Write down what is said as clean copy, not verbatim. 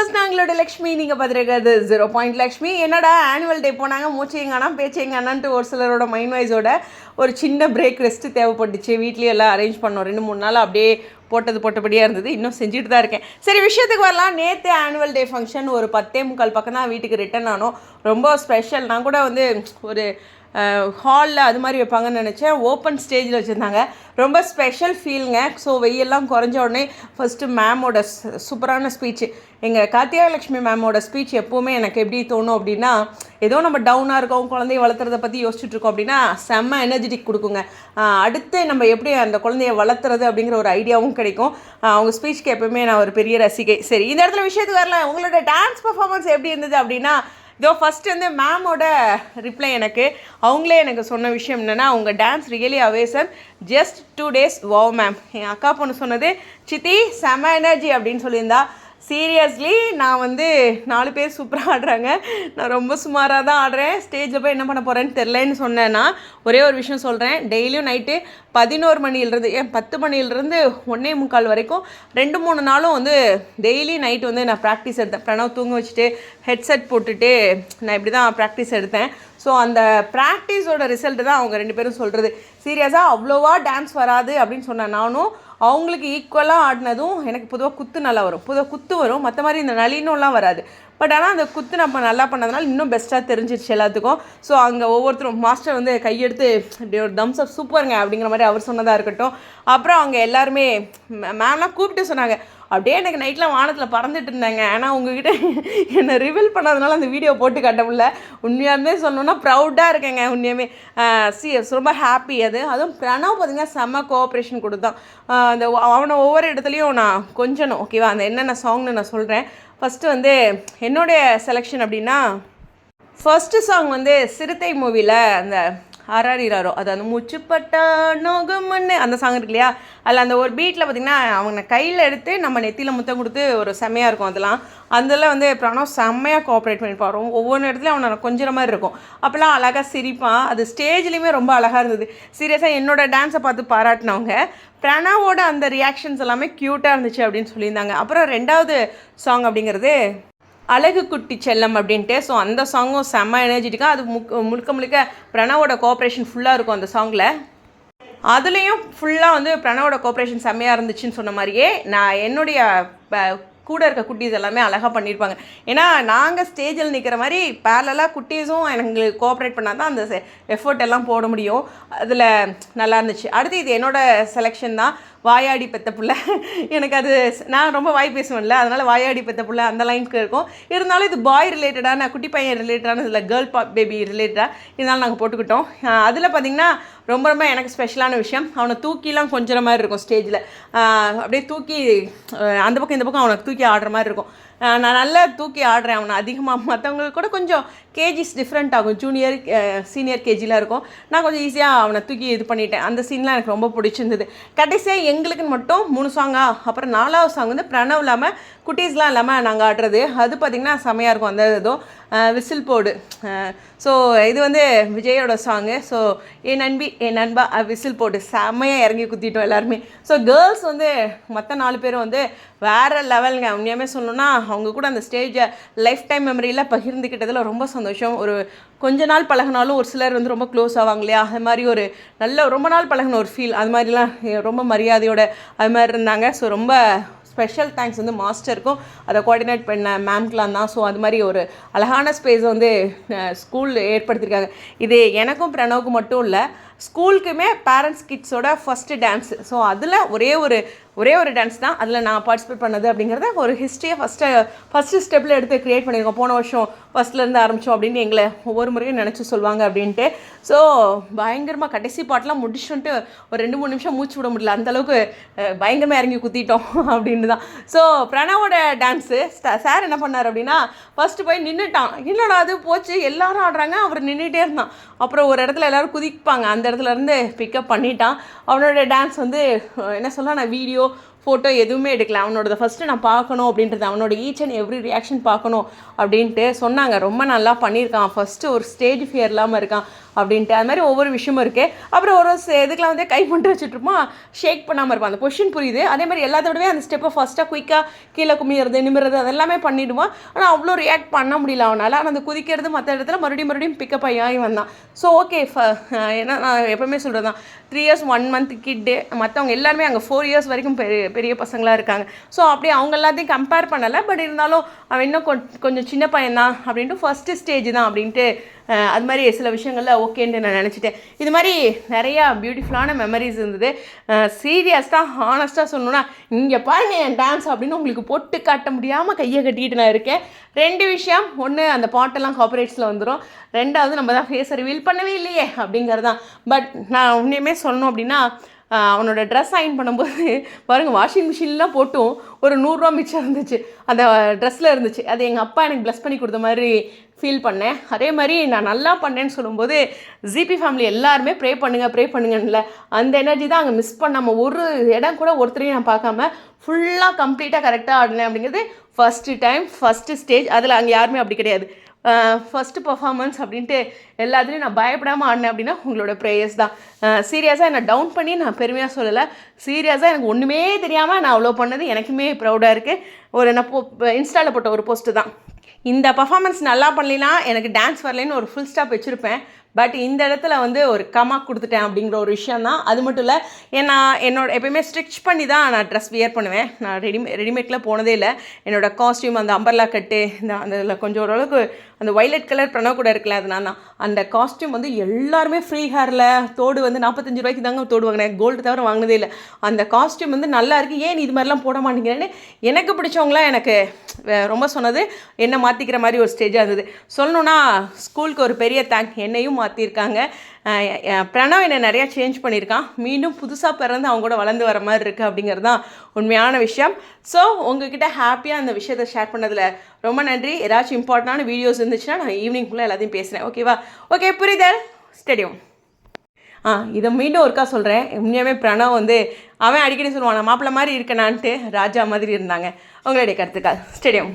Viewers, நாங்களோட Lakshmi. நீங்கள் பார்த்துருக்கிறது 0 லக்ஷ்மி. என்னடா annual day போனாங்க, மூச்சையங்கானா பேச்சையங்கானான்ட்டு ஒரு சிலரோட மைண்ட் வைஸோட ஒரு சின்ன பிரேக் ரெஸ்ட்டு தேவைப்பட்டுச்சு. வீட்லேயே எல்லாம் அரேஞ்ச் பண்ணோம். 2-3 நாள் அப்படியே போட்டபடியாக இருந்தது. இன்னும் செஞ்சுட்டு தான் இருக்கேன். சரி, விஷயத்துக்கு வரலாம். நேற்று ஆனுவல் டே ஃபங்க்ஷன் ஒரு 10:45 பக்கம் தான் வீட்டுக்கு ரிட்டன் ஆனோம். ரொம்ப ஸ்பெஷல். நான் கூட வந்து ஒரு ஹாலில் அது மாதிரி வைப்பாங்கன்னு நினச்சேன். ஓப்பன் ஸ்டேஜில் வச்சுருந்தாங்க. ரொம்ப ஸ்பெஷல் ஃபீலுங்க. ஸோ வெயிலெல்லாம் குறைஞ்ச உடனே ஃபஸ்ட்டு மேமோட சூப்பரான ஸ்பீச்சு, எங்கள் கார்த்திகாலட்சுமி மேமோட ஸ்பீச் எப்போவுமே எனக்கு எப்படி தோணும் அப்படின்னா, ஏதோ நம்ம டவுனாக இருக்கோம், குழந்தைய வளர்த்துறத பற்றி யோசிச்சுட்ருக்கோம் அப்படின்னா செம்ம எனர்ஜெட்டிக் கொடுக்குங்க. அடுத்து நம்ம எப்படி அந்த குழந்தைய வளர்த்துறது அப்படிங்கிற ஒரு ஐடியாவும் கிடைக்கும். அவங்க ஸ்பீச்சுக்கு எப்போவுமே நான் ஒரு பெரிய ரசிகை. சரி, இந்த இடத்துல விஷயத்துக்கு வரல. உங்களோட டான்ஸ் பர்ஃபார்மன்ஸ் எப்படி இருந்தது அப்படின்னா, இதோ ஃபஸ்ட்டு வந்து மேமோட ரிப்ளை எனக்கு அவங்களே எனக்கு சொன்ன விஷயம் என்னென்னா, அவங்க dance really awesome, just 2 days wow ma'am. என் அக்கா பொண்ணு சொன்னது, சித்தி செம எனர்ஜி அப்படின்னு சொல்லியிருந்தா. சீரியஸ்லி நான் வந்து 4 பேர் சூப்பராக ஆடுறாங்க, நான் ரொம்ப சுமாராக தான் ஆடுறேன், ஸ்டேஜில் போய் என்ன பண்ண போகிறேன்னு தெரிலன்னு சொன்னேன்னா ஒரே ஒரு விஷயம் சொல்கிறேன். டெய்லியும் நைட்டு 11 மணிலேருந்து 10 மணிலேருந்து 1:45 வரைக்கும் 2-3 நாளும் வந்து டெய்லி நைட்டு வந்து நான் ப்ராக்டிஸ் எடுத்தேன். பிரணவ் தூங்க வச்சுட்டு ஹெட்செட் போட்டுட்டு நான் இப்படி தான் ப்ராக்டிஸ் எடுத்தேன். ஸோ அந்த ப்ராக்டிஸோட ரிசல்ட்டு தான் அவங்க 2 பேரும் சொல்கிறது. சீரியஸாக அவ்வளோவா டான்ஸ் வராது அப்படின்னு சொன்னேன். நானும் அவங்களுக்கு ஈக்குவலாக ஆடினதும். எனக்கு பொதுவாக குத்து நல்லா வரும், பொதுவாக குத்து வரும், மற்ற மாதிரி இந்த நளினம்லாம் வராது. பட் ஆனால் அந்த குத்து நம்ம நல்லா பண்ணதுனால இன்னும் பெஸ்ட்டாக தெரிஞ்சிருச்சு எல்லாத்துக்கும். ஸோ அங்கே ஒவ்வொருத்தரும் மாஸ்டர் வந்து கையெடுத்து இப்படி ஒரு தம்ஸ் அப் சூப்பருங்க அப்படிங்கிற மாதிரி அவர் சொன்னதாக இருக்கட்டும். அப்புறம் அவங்க எல்லாருமே மேம்லாம் கூப்பிட்டு சொன்னாங்க. அப்படியே எனக்கு நைட்டில் வானத்தில் பறந்துட்டு இருந்தாங்க. ஆனால் உங்ககிட்ட என்னை ரிவீல் பண்ணாதனால அந்த வீடியோ போட்டு காட்ட முடியல. உண்மையாலுமே சொல்லணுன்னா ப்ரௌடாக இருக்கேங்க. உண்மையுமே ரொம்ப ஹாப்பி. அதுவும் பிரணவ் பார்த்திங்கன்னா செம்ம கோஆப்ரேஷன் கொடுத்தான். அந்த அவனை ஒவ்வொரு இடத்துலையும் நான் கொஞ்சணும். ஓகேவா, அந்த என்னென்ன சாங்னு நான் சொல்கிறேன். ஃபஸ்ட்டு வந்து என்னுடைய செலெக்ஷன் அப்படின்னா, ஃபஸ்ட்டு சாங் வந்து சிறுத்தை மூவியில் அந்த ஆராரிராரோ, அது அந்த மூச்சுப்பட்டா நோகம்னு அந்த சாங் இருக்கு இல்லையா, அதில் அந்த ஒரு பீட்டில் பார்த்திங்கன்னா அவங்க கையில் எடுத்து நம்ம நெத்தியில் முத்தம் கொடுத்து ஒரு செம்மையாக இருக்கும். அதெல்லாம் வந்து பிரணவ் செம்மையாக கோஆப்ரேட் பண்ணிப்பார். ஒவ்வொரு இடத்துலையும் அவனை கொஞ்சம் மாதிரி இருக்கும். அப்போல்லாம் அழகாக சிரிப்பான். அது ஸ்டேஜ்லேயுமே ரொம்ப அழகாக இருந்தது. சீரியஸாக என்னோடய டான்ஸை பார்த்து பாராட்டினவங்க. பிரணவோட அந்த ரியாக்ஷன்ஸ் எல்லாமே க்யூட்டாக இருந்துச்சு அப்படின்னு சொல்லியிருந்தாங்க. அப்புறம் 2வது சாங் அப்படிங்கிறது அழகு குட்டி செல்லம் அப்படின்ட்டு. ஸோ அந்த சாங்கும் செம்ம எனர்ஜெட்டிக்காக, அது முழுக்க பிரணவோட கோஆப்ரேஷன் ஃபுல்லாக இருக்கும் அந்த சாங்கில். அதுலேயும் ஃபுல்லாக வந்து பிரணவோட கோஆப்ரேஷன் செம்மையாக இருந்துச்சுன்னு சொன்ன மாதிரியே நான் என்னுடைய கூட இருக்க குட்டீஸ் எல்லாமே அழகாக பண்ணியிருப்பாங்க. ஏன்னா நாங்கள் ஸ்டேஜில் நிற்கிற மாதிரி பேரலாக குட்டீஸும் எங்களுக்கு கோஆப்ரேட் பண்ணால் தான் அந்த எஃபர்ட் எல்லாம் போட முடியும். அதில் நல்லா இருந்துச்சு. அடுத்து இது என்னோடய செலெக்ஷன் தான், வாயாடி பெத்த புள்ள. எனக்கு அது நான் ரொம்ப வாய் பேசுவேன்ல, அதனால் வாயாடி பெத்த புள்ள அந்த லைனுக்கு இருக்கும். இருந்தாலும் இது பாய் ரிலேட்டடான, குட்டி பையன் ரிலேட்டடான, இதில் கேர்ள் பேபி ரிலேட்டடாக இருந்தாலும் நாங்கள் போட்டுக்கிட்டோம். அதில் பார்த்திங்கன்னா ரொம்ப எனக்கு ஸ்பெஷலான விஷயம், அவனை தூக்கிலாம் கொஞ்சம் மாதிரி இருக்கும் ஸ்டேஜில். அப்படியே தூக்கி அந்த பக்கம் இந்த பக்கம் அவனை தூக்கி ஆடுற மாதிரி இருக்கும். நான் நல்லா தூக்கி ஆடுறேன் அவனை அதிகமாக. மற்றவங்களுக்கு கூட கொஞ்சம் கேஜிஸ் டிஃப்ரெண்ட் ஆகும், ஜூனியர் சீனியர் கேஜிலாம் இருக்கும். நான் கொஞ்சம் ஈஸியாக அவனை தூக்கி இது பண்ணிட்டேன். அந்த சீன்லாம் எனக்கு ரொம்ப பிடிச்சிருந்தது. கடைசியாக எங்களுக்குன்னு மட்டும் 3 சாங்கா, அப்புறம் 4வது சாங் வந்து பிரணவ் இல்லாமல் குட்டீஸ்லாம் இல்லாமல் நாங்கள் ஆடுறது. அது பார்த்திங்கன்னா செம்மையாக இருக்கும். அந்த இதுவும் விசில் போடு. ஸோ இது வந்து விஜயோட சாங்கு. ஸோ என் நண்பி என் நண்பா விசில் போட்டு செம்மையாக இறங்கி குத்திட்டோம் எல்லாருமே. ஸோ கேர்ள்ஸ் வந்து மற்ற 4 பேரும் வந்து வேறு லெவலுங்க. உண்மையாகவே சொல்லணுன்னா அவங்க கூட அந்த ஸ்டேஜை லைஃப் டைம் மெமரியில் பகிர்ந்துக்கிட்டதில் ரொம்ப சந்தோஷம். ஒரு கொஞ்ச நாள் பழகினாலும் ஒரு சிலர் வந்து ரொம்ப க்ளோஸ் ஆவாங்க இல்லையா, அது மாதிரி ஒரு நல்ல ரொம்ப நாள் பழகின ஒரு ஃபீல், அது மாதிரிலாம் ரொம்ப மரியாதையோட அது மாதிரி இருந்தாங்க. ஸோ ரொம்ப ஸ்பெஷல் தேங்க்ஸ் வந்து மாஸ்டருக்கும் அதை கோஆர்டினேட் பண்ண மேம்க்கெலாம் தான். ஸோ அது மாதிரி ஒரு அழகான ஸ்பேஸ் வந்து ஸ்கூல் ஏற்படுத்தியிருக்காங்க. இது எனக்கும் பிரணவுக்கும் மட்டும் இல்லை, ஸ்கூலுக்குமே பேரண்ட்ஸ் கிட்ஸோட ஃபஸ்ட்டு டான்ஸு. ஸோ அதில் ஒரே ஒரு டான்ஸ் தான் அதில் நான் பார்ட்டிசிபேட் பண்ணது அப்படிங்கிறத ஒரு ஹிஸ்ட்ரியை ஃபஸ்ட்டு ஸ்டெப்பில் எடுத்து க்ரியேட் பண்ணியிருக்கோம். போன வருஷம் ஃபஸ்ட்லேருந்து ஆரம்பித்தோம் அப்படின்னு எங்களை ஒவ்வொரு முறையும் நினச்சி சொல்லுவாங்க அப்படின்ட்டு. ஸோ பயங்கரமாக கடைசி பாட்டெலாம் முடிச்சுட்டு ஒரு 2-3 நிமிஷம் மூச்சு விட முடியல, அந்தளவுக்கு பயங்கரமாக இறங்கி குத்திட்டோம் அப்படின்னு தான். ஸோ பிரணவோட டான்ஸு சார் என்ன பண்ணார் அப்படின்னா, ஃபஸ்ட்டு போய் நின்றுட்டான். என்னடா அது போச்சு, எல்லாரும் ஆடுறாங்க, அவர் நின்றுட்டே இருந்தான். அப்புறம் ஒரு இடத்துல எல்லோரும் குதிப்பாங்க, அந்த இடத்துலேருந்து பிக்கப் பண்ணிட்டான். அவனோட டான்ஸ் வந்து என்ன சொல்ல, நான் வீடியோ ஃபோட்டோ எதுவுமே எடுக்கல. அவனோட ஃபஸ்ட்டு நான் பார்க்கணும் அப்படின்றது, அவனோட ஈச் அண்ட் எவ்ரி ரியாக்ஷன் பார்க்கணும் அப்படின்ட்டு சொன்னாங்க. ரொம்ப நல்லா பண்ணியிருக்கான், ஃபஸ்ட்டு ஒரு ஸ்டேஜ் ஃபியர் இல்லாமல் இருக்கான் அப்படின்ட்டு. அது மாதிரி ஒவ்வொரு விஷயமும் இருக்குது. அப்புறம் ஒரு இதுக்கெலாம் வந்து கை பண்ணிட்டு வச்சுட்ருப்போம், ஷேக் பண்ணாமல் இருப்பான். அந்த பொசிஷன் புரியுது. அதே மாதிரி எல்லாத்தோடவே அந்த ஸ்டெப்பை ஃபஸ்ட்டாக குயிக்காக கீழே குமிறது நிமிறது அதெல்லாமே பண்ணிவிடுவான். ஆனால் அவ்வளோ ரியாக்ட் பண்ண முடியல அவனால். ஆனால் அந்த குதிக்கிறது மற்ற இடத்துல மறுபடியும் பிக்கப் ஆகி வந்தான். ஸோ ஓகே, ஏன்னா நான் எப்போவுமே சொல்கிறது தான், 3 years 1 month கிட்டு, மற்றவங்க எல்லாருமே அங்கே 4 years வரைக்கும் பெரிய பசங்களாக இருக்காங்க. ஸோ அப்படியே அவங்க எல்லாத்தையும் கம்பேர் பண்ணலை. பட் இருந்தாலும் அவன் இன்னும் கொஞ்சம் சின்ன பையன்தான் அப்படின்ட்டு, ஃபஸ்ட்டு ஸ்டேஜ் தான் அப்படின்ட்டு அது மாதிரி சில விஷயங்களில் ஓகேன்ட்டு நான் நினச்சிட்டேன். இது மாதிரி நிறையா பியூட்டிஃபுல்லான மெமரிஸ் இருந்தது. சீரியஸாக ஹானஸ்ட்டாக சொல்லணுன்னா, இங்கே பாருங்க என் டான்ஸ் அப்படின்னு உங்களுக்கு போட்டு காட்ட முடியாமல் கையை கட்டிக்கிட்டு நான் இருக்கேன். 2 விஷயம். ஒன்று, அந்த பாட்டெல்லாம் காப்பரேட்ஸில் வந்துடும். 2வது, நம்ம தான் ஃபேஸை ரிவீல் பண்ணவே இல்லையே அப்படிங்கிறது தான். பட் நான் உண்மையுமே சொல்லணும் அப்படின்னா, அவனோட ட்ரெஸ் அயன் பண்ணும்போது பாருங்கள், வாஷிங் மிஷின்லாம் போட்டும் ஒரு 100 ரூபா மிச்சம் இருந்துச்சு, அந்த ட்ரெஸ்ஸில் இருந்துச்சு. அது எங்கள் அப்பா எனக்கு ப்ளஸ் பண்ணி கொடுத்த மாதிரி ஃபீல் பண்ணேன். அதே மாதிரி நான் நல்லா பண்ணேன்னு சொல்லும்போது ஜிபி ஃபேமிலி எல்லாருமே ப்ரே பண்ணுங்கன்ல, அந்த எனர்ஜி தான் அங்கே மிஸ் பண்ணாமல், ஒரு இடம் கூட ஒருத்தரையும் நான் பார்க்காம ஃபுல்லாக கம்ப்ளீட்டாக கரெக்டாக ஆடினேன் அப்படிங்கிறது ஃபஸ்ட்டு டைம், ஃபஸ்ட்டு ஸ்டேஜ். அதில் அங்கே யாருமே அப்படி கிடையாது. ஃபஸ்ட்டு பர்ஃபார்மன்ஸ் அப்படின்ட்டு எல்லாத்துலேயும் நான் பயப்படாமல் ஆடினேன் அப்படின்னா உங்களோட ப்ரேயர்ஸ் தான். சீரியஸாக என்னை டவுன் பண்ணி நான் பெருமையாக சொல்லலை. சீரியஸாக எனக்கு ஒன்றுமே தெரியாமல் நான் அவ்வளோ பண்ணது எனக்குமே ப்ரௌடாக இருக்குது. நான் இன்ஸ்டாவில் போட்ட ஒரு போஸ்ட்டு தான், இந்த பர்ஃபார்மன்ஸ் நல்லா பண்ணலைன்னா எனக்கு டான்ஸ் வரலைன்னு ஒரு ஃபுல் ஸ்டாப் வச்சுருப்பேன். பட் இந்த இடத்துல வந்து ஒரு கமா கொடுத்துட்டேன் அப்படிங்கிற ஒரு விஷயம் தான். அது மட்டும் இல்லை, ஏன்னா எப்போயுமே ஸ்டிச் பண்ணி தான் நான் ட்ரெஸ் வியர் பண்ணுவேன். நான் ரெடிமேடில் போனதே இல்லை. என்னோடய காஸ்ட்யூம், அந்த அம்பர்லா கட்டு, அந்த கொஞ்சம் ஓரளவுக்கு அந்த வைலட் கலர் பிரணவ் கூட இருக்கல, அது நான் தான். அந்த காஸ்ட்யூம் வந்து எல்லாருமே ஃப்ரீ ஹேரில், தோடு வந்து 45 ரூபாய்க்கு தாங்க தோடு வாங்கினேன், கோல்டு தவிர வாங்கினதே இல்லை. அந்த காஸ்ட்யூம் வந்து நல்லா இருக்குது, ஏன் இது மாதிரிலாம் போட மாட்டேங்கிறேன்னு எனக்கு பிடிச்சவங்களாம் எனக்கு ரொம்ப சொன்னது, என்னை மாற்றிக்கிற மாதிரி ஒரு ஸ்டேஜாக இருந்தது. சொல்லணுன்னா ஸ்கூலுக்கு ஒரு பெரிய தேங்க், என்னையும் மாற்றிருக்காங்க. பிரணவ் என்னை நிறையா சேஞ்ச் பண்ணியிருக்கான். மீண்டும் புதுசாக பிறந்து அவங்க கூட வளர்ந்து வர மாதிரி இருக்குது அப்படிங்கிறது தான் உண்மையான விஷயம். ஸோ உங்ககிட்ட ஹாப்பியாக அந்த விஷயத்தை ஷேர் பண்ணதில் ரொம்ப நன்றி. ஏதாச்சும் இம்பார்ட்டண்டான வீடியோஸ் இருந்துச்சுன்னா நான் ஈவினிங்குள்ளே எல்லாத்தையும் பேசுகிறேன். ஓகேவா? ஓகே, புரியுதல்? ஸ்டேடியம். இதை மீண்டும் ஒருக்கா சொல்கிறேன். உண்மையாகவே பிரணவ் வந்து அவன் அடிக்கடி சொல்லுவான், நான் மாப்பிள்ளை மாதிரி இருக்கணான்ட்டு, ராஜா மாதிரி இருந்தாங்க. உங்களுடைய கருத்துக்கள். ஸ்டேடியம்.